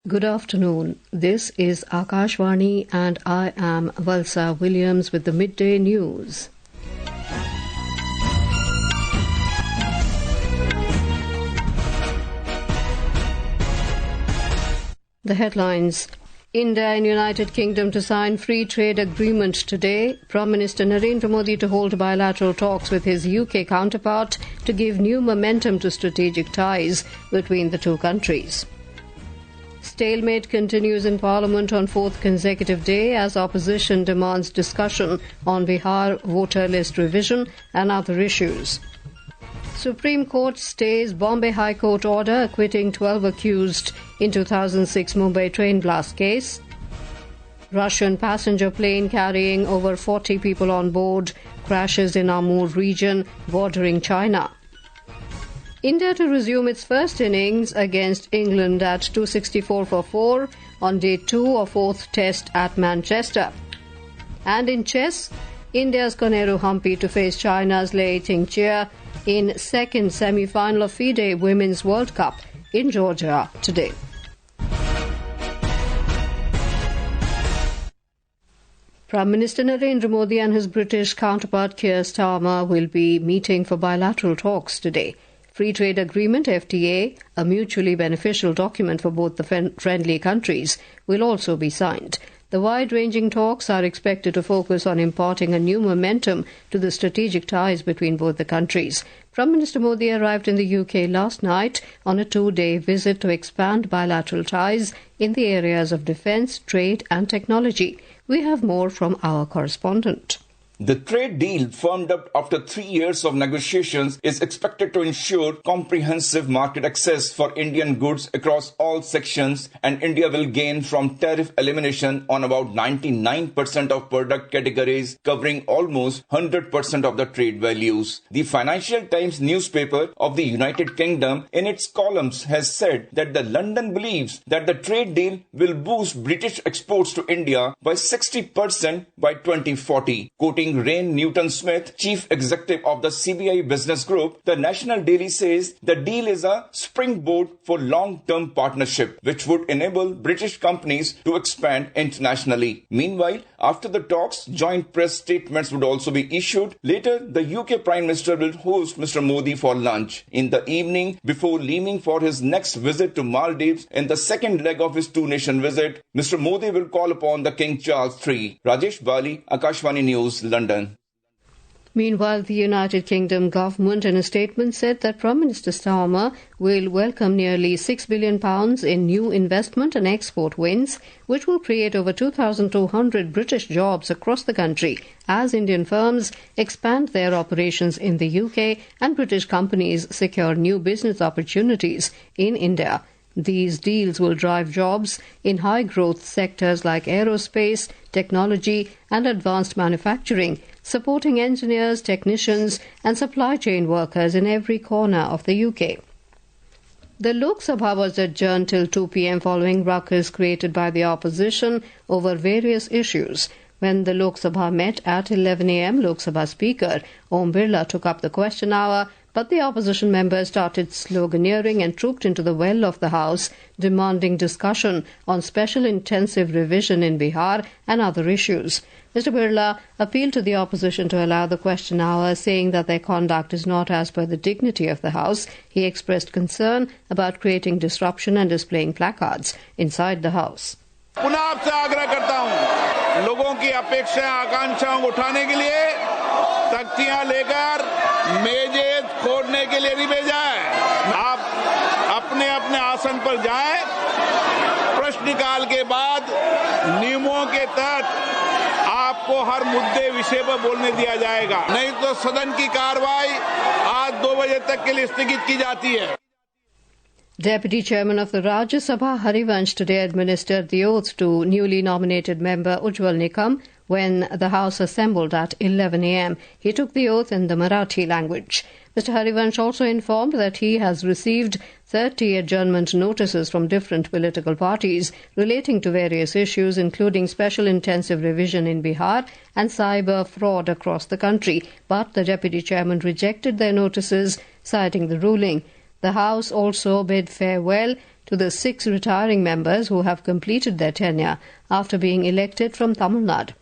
Good afternoon. This is Akashvani and I am Valsa Williams with the Midday News. The headlines. India and United Kingdom to sign free trade agreement today. Prime Minister Narendra Modi to hold bilateral talks with his UK counterpart to give new momentum to strategic ties between the two countries. Stalemate continues in Parliament on fourth consecutive day as opposition demands discussion on Bihar voter list revision and other issues. Supreme Court stays Bombay High Court Order acquitting 12 accused in 2006 Mumbai train blast case. Russian passenger plane carrying over 40 people on board crashes in Amur region bordering China. India to resume its first innings against England at 264 for 4 on day 2 of fourth test at Manchester. And in chess, India's Koneru Humpy to face China's Tingjie in second semifinal of FIDE Women's World Cup in Georgia today. Prime Minister Narendra Modi and his British counterpart Keir Starmer will be meeting for bilateral talks today. Free Trade Agreement FTA, a mutually beneficial document for both the friendly countries, will also be signed. The wide-ranging talks are expected to focus on imparting a new momentum to the strategic ties between both the countries. Prime Minister Modi arrived in the UK last night on a two-day visit to expand bilateral ties in the areas of defence, trade and technology. We have more from our correspondent. The trade deal, firmed up after 3 years of negotiations, is expected to ensure comprehensive market access for Indian goods across all sections, and India will gain from tariff elimination on about 99% of product categories, covering almost 100% of the trade values. The Financial Times newspaper of the United Kingdom, in its columns, has said that the London believes that the trade deal will boost British exports to India by 60% by 2040. Quoting Rain Newton-Smith, chief executive of the CBI Business Group, the National Daily says the deal is a springboard for long-term partnership, which would enable British companies to expand internationally. Meanwhile, after the talks, joint press statements would also be issued. Later, the UK Prime Minister will host Mr. Modi for lunch in the evening before leaving for his next visit to Maldives. In the second leg of his two-nation visit, Mr. Modi will call upon the King Charles III. Rajesh Bali, Akashvani News, London. Meanwhile, the United Kingdom government in a statement said that Prime Minister Starmer will welcome nearly £6 billion in new investment and export wins, which will create over 2,200 British jobs across the country as Indian firms expand their operations in the UK and British companies secure new business opportunities in India. These deals will drive jobs in high-growth sectors like aerospace, technology and advanced manufacturing, supporting engineers, technicians and supply chain workers in every corner of the UK. The Lok Sabha was adjourned till 2 p.m. following ruckus created by the opposition over various issues. When the Lok Sabha met at 11 a.m., Lok Sabha Speaker Om Birla took up the question hour, but the opposition members started sloganeering and trooped into the well of the House, demanding discussion on special intensive revision in Bihar and other issues. Mr. Birla appealed to the opposition to allow the question hour, saying that their conduct is not as per the dignity of the House. He expressed concern about creating disruption and displaying placards inside the House. पुनः आपसे आग्रह करता हूं, लोगों की अपेक्षाएं आकांक्षाओं को उठाने के लिए तख्तियां लेकर मेजें फोड़ने के लिए नहीं भेजाएं। आप अपने अपने आसन पर जाएं, प्रश्नकाल के बाद नियमों के तहत आपको हर मुद्दे विषय पर बोलने दिया जाएगा, नहीं तो सदन की कार्रवाई आज 2 बजे तक के लिए स्थगित की जाती है। Deputy Chairman of the Rajya Sabha Harivansh today administered the oath to newly nominated member Ujjwal Nikam when the House assembled at 11 a.m. He took the oath in the Marathi language. Mr. Harivansh also informed that he has received 30 adjournment notices from different political parties relating to various issues, including special intensive revision in Bihar and cyber fraud across the country. But the Deputy Chairman rejected their notices, citing the ruling. The House also bid farewell to the 6 retiring members who have completed their tenure after being elected from Tamil Nadu.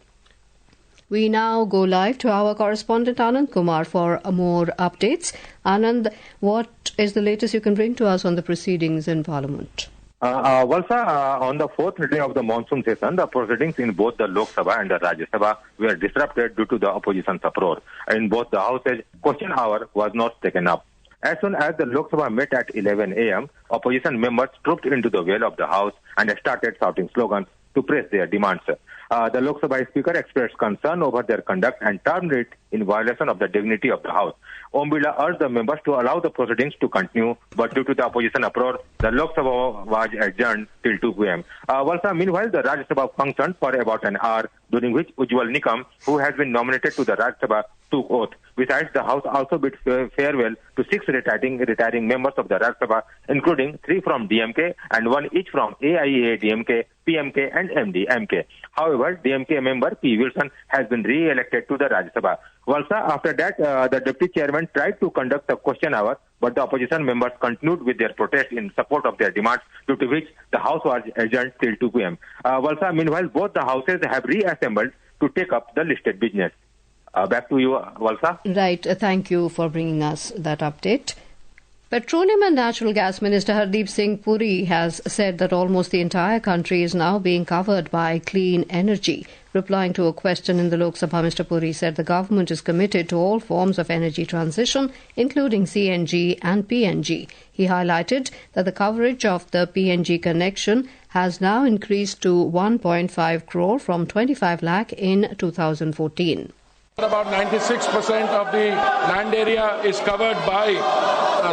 We now go live to our correspondent Anand Kumar for more updates. Anand, what is the latest you can bring to us on the proceedings in Parliament? On the fourth day of the monsoon session, the proceedings in both the Lok Sabha and the Rajya Sabha were disrupted due to the opposition's uproar. In both the houses, question hour was not taken up. As soon as the Lok Sabha met at 11 a.m., opposition members trooped into the well of the house and started shouting slogans to press their demands. The Lok Sabha Speaker expressed concern over their conduct and termed it in violation of the dignity of the House. Om Birla urged the members to allow the proceedings to continue, but due to the opposition uproar, the Lok Sabha was adjourned till 2 p.m. Meanwhile, the Rajya Sabha functioned for about an hour, during which Ujjwal Nikam, who has been nominated to the Rajya Sabha, took oath. Besides, the House also bid farewell to 6 retiring members of the Rajya Sabha, including 3 from DMK and 1 each from AIA-DMK, PMK and MDMK. However, DMK member P. Wilson has been re-elected to the Rajya Sabha. After that, the Deputy Chairman tried to conduct a question hour, but the opposition members continued with their protest in support of their demands, due to which the House was adjourned till 2 p.m. Meanwhile, both the houses have reassembled to take up the listed business. Back to you, Valsa. Right. Thank you for bringing us that update. Petroleum and Natural Gas Minister Hardeep Singh Puri has said that almost the entire country is now being covered by clean energy. Replying to a question in the Lok Sabha, Mr. Puri said the government is committed to all forms of energy transition, including CNG and PNG. He highlighted that the coverage of the PNG connection has now increased to 1.5 crore from 25 lakh in 2014. About 96% of the land area is covered by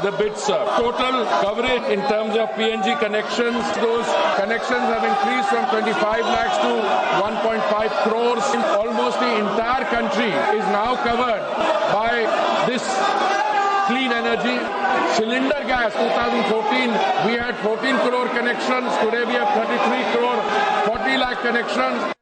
the bids. Total coverage in terms of PNG connections, those connections have increased from 25 lakhs to 1.5 crores. Almost the entire country is now covered by this clean energy. Cylinder gas, 2014, we had 14 crore connections. Today we have 33 crore, 40 lakh connections.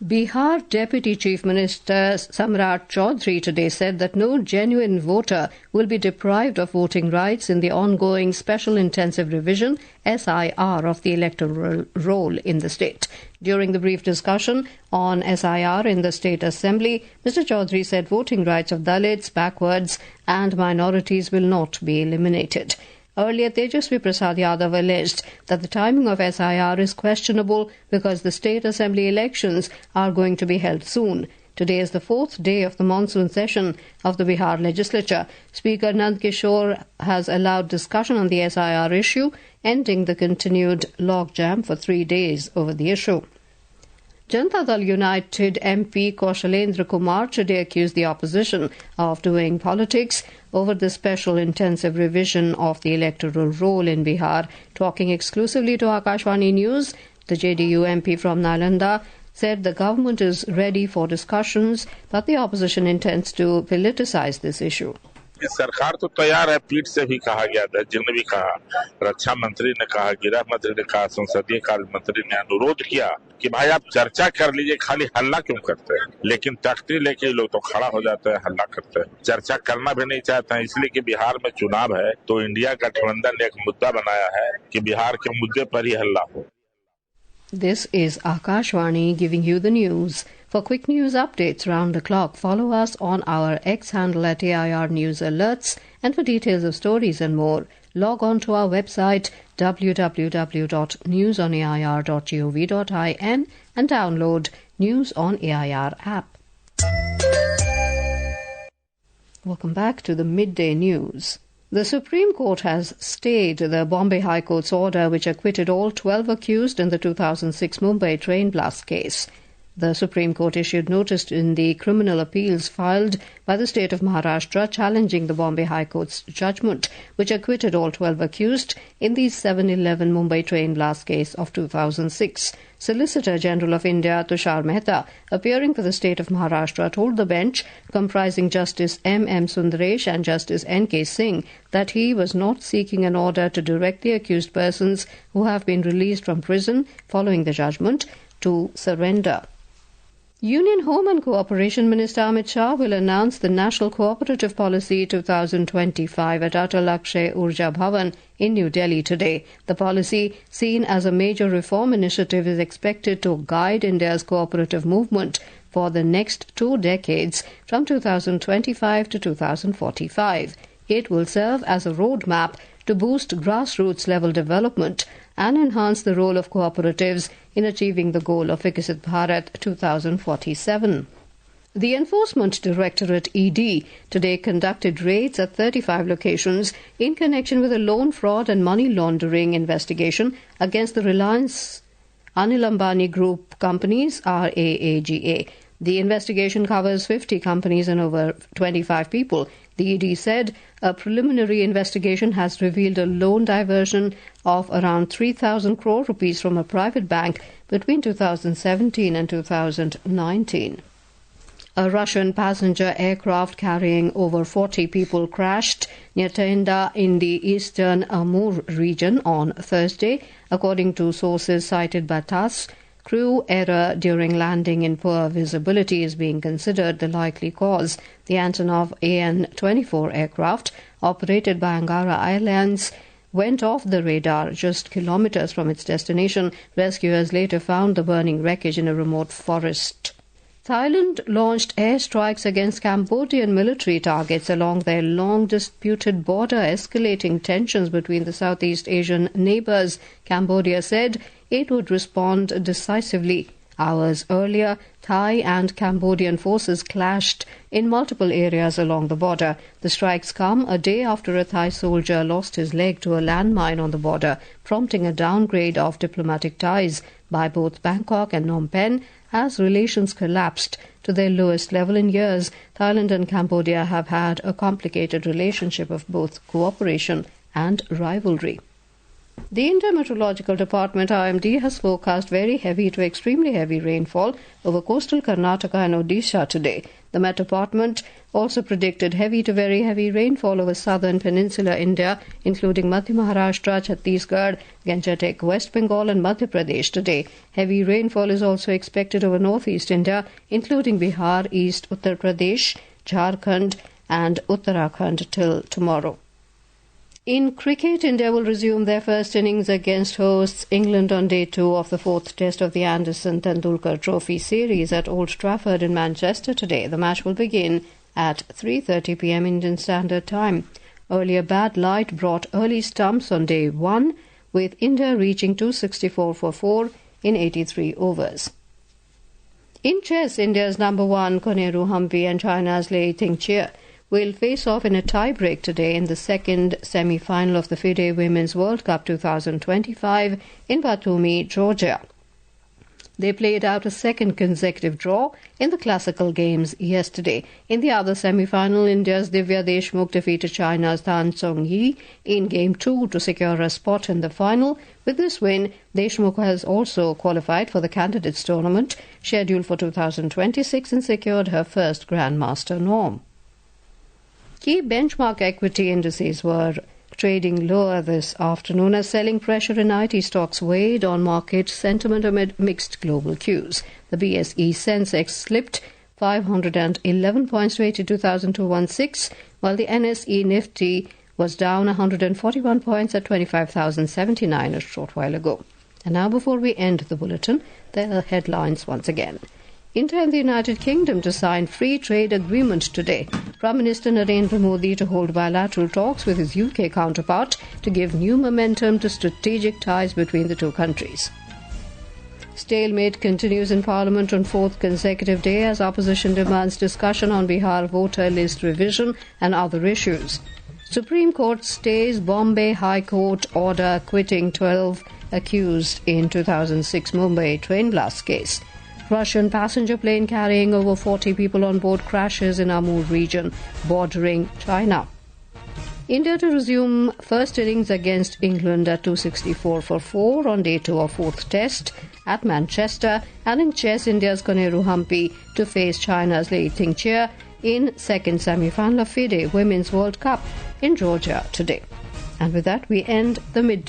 Bihar Deputy Chief Minister Samrat Chaudhary today said that no genuine voter will be deprived of voting rights in the ongoing Special Intensive Revision (SIR) of the electoral roll in the state. During the brief discussion on SIR in the State Assembly, Mr. Chaudhary said voting rights of Dalits, backwards and minorities will not be eliminated. Earlier, Tejasvi Prasad Yadav alleged that the timing of SIR is questionable because the State Assembly elections are going to be held soon. Today is the 4th day of the monsoon session of the Bihar legislature. Speaker Nand Kishore has allowed discussion on the SIR issue, ending the continued logjam for 3 days over the issue. Janata Dal United MP Kaushalendra Kumar today accused the opposition of doing politics over the special intensive revision of the electoral roll in Bihar. Talking exclusively to Akashvani News, the JDU MP from Nalanda said the government is ready for discussions, but the opposition intends to politicize this issue. सरकार तो तैयार है, पीठ से भी कहा गया था, जिन्होंने भी कहा, रक्षा मंत्री ने कहा, गृह मंत्री ने कहा, संसदीय कार्य मंत्री ने अनुरोध किया कि भाई आप चर्चा कर लीजिए, खाली हल्ला क्यों करते हैं। लेकिन तख्ती लेके लोग तो खड़ा हो जाते हैं, हल्ला करते हैं, चर्चा करना भी नहीं चाहते हैं, इसलिए कि बिहार में चुनाव है तो इंडिया गठबंधन ने एक मुद्दा बनाया है कि बिहार के मुद्दे पर ही हल्ला हो। This is Akashvani giving you the news. For quick news updates round the clock, follow us on our X handle at AIR News Alerts, and for details of stories and more, log on to our website www.newsonair.gov.in and download News on AIR app. Welcome back to the Midday News. The Supreme Court has stayed the Bombay High Court's order which acquitted all 12 accused in the 2006 Mumbai train blast case. The Supreme Court issued notice in the criminal appeals filed by the state of Maharashtra challenging the Bombay High Court's judgment, which acquitted all 12 accused in the 7/11 Mumbai train blast case of 2006. Solicitor General of India Tushar Mehta, appearing for the state of Maharashtra, told the bench, comprising Justice M.M. Sundaresh and Justice N.K. Singh, that he was not seeking an order to direct the accused persons who have been released from prison following the judgment to surrender. Union Home and Cooperation Minister Amit Shah will announce the National Cooperative Policy 2025 at Atal Akshay Urja Bhavan in New Delhi today. The policy, seen as a major reform initiative, is expected to guide India's cooperative movement for the next 2 decades from 2025 to 2045. It will serve as a roadmap to boost grassroots-level development and enhance the role of cooperatives in achieving the goal of Viksit Bharat 2047. The Enforcement Directorate ED today conducted raids at 35 locations in connection with a loan fraud and money laundering investigation against the Reliance Anil Ambani Group companies RAAGA. The investigation covers 50 companies and over 25 people. The ED said a preliminary investigation has revealed a loan diversion of around 3,000 crore rupees from a private bank between 2017 and 2019. A Russian passenger aircraft carrying over 40 people crashed near Tenda in the eastern Amur region on Thursday, according to sources cited by TASS. Crew error during landing in poor visibility is being considered the likely cause. The Antonov AN-24 aircraft, operated by Angara Airlines, went off the radar just kilometers from its destination. Rescuers later found the burning wreckage in a remote forest. Thailand launched airstrikes against Cambodian military targets along their long-disputed border, escalating tensions between the Southeast Asian neighbours. Cambodia said it would respond decisively. Hours earlier, Thai and Cambodian forces clashed in multiple areas along the border. The strikes come a day after a Thai soldier lost his leg to a landmine on the border, prompting a downgrade of diplomatic ties by both Bangkok and Phnom Penh as relations collapsed to their lowest level in years. Thailand and Cambodia have had a complicated relationship of both cooperation and rivalry. The India Meteorological Department IMD has forecast very heavy to extremely heavy rainfall over coastal Karnataka and Odisha today. The Met Department also predicted heavy to very heavy rainfall over southern peninsular India, including Madhya Maharashtra, Chhattisgarh, Gangetic, West Bengal and Madhya Pradesh today. Heavy rainfall is also expected over northeast India, including Bihar, East Uttar Pradesh, Jharkhand and Uttarakhand till tomorrow. In cricket, India will resume their first innings against hosts England on day 2 of the 4th test of the Anderson Tendulkar Trophy series at Old Trafford in Manchester today. The match will begin at 3:30 p.m. Indian Standard Time. Earlier bad light brought early stumps on day 1, with India reaching 264 for 4 in 83 overs. In chess, India's number 1 Koneru Humpy and China's Tingjie will face off in a tie-break today in the second semi-final of the FIDE Women's World Cup 2025 in Batumi, Georgia. They played out a second consecutive draw in the classical games yesterday. In the other semi-final, India's Divya Deshmukh defeated China's Tan Chong-yi in Game 2 to secure a spot in the final. With this win, Deshmukh has also qualified for the Candidates Tournament scheduled for 2026 and secured her first Grandmaster norm. Key benchmark equity indices were trading lower this afternoon as selling pressure in IT stocks weighed on market sentiment amid mixed global cues. The BSE Sensex slipped 511 points to 82,216, while the NSE Nifty was down 141 points at 25,079 a short while ago. And now, before we end the bulletin, there are headlines once again. India and the United Kingdom to sign free trade agreement today. Prime Minister Narendra Modi to hold bilateral talks with his UK counterpart to give new momentum to strategic ties between the two countries. Stalemate continues in Parliament on 4th consecutive day as opposition demands discussion on Bihar voter list revision and other issues. Supreme Court stays Bombay High Court Order acquitting 12 accused in 2006 Mumbai train blast case. Russian passenger plane carrying over 40 people on board crashes in Amur region bordering China. India to resume first innings against England at 264 for 4 on day 2 of 4th test at Manchester. And in chess, India's Koneru Humpy to face China's Tingjie in second semi-final of FIDE Women's World Cup in Georgia today. And with that, we end the midday.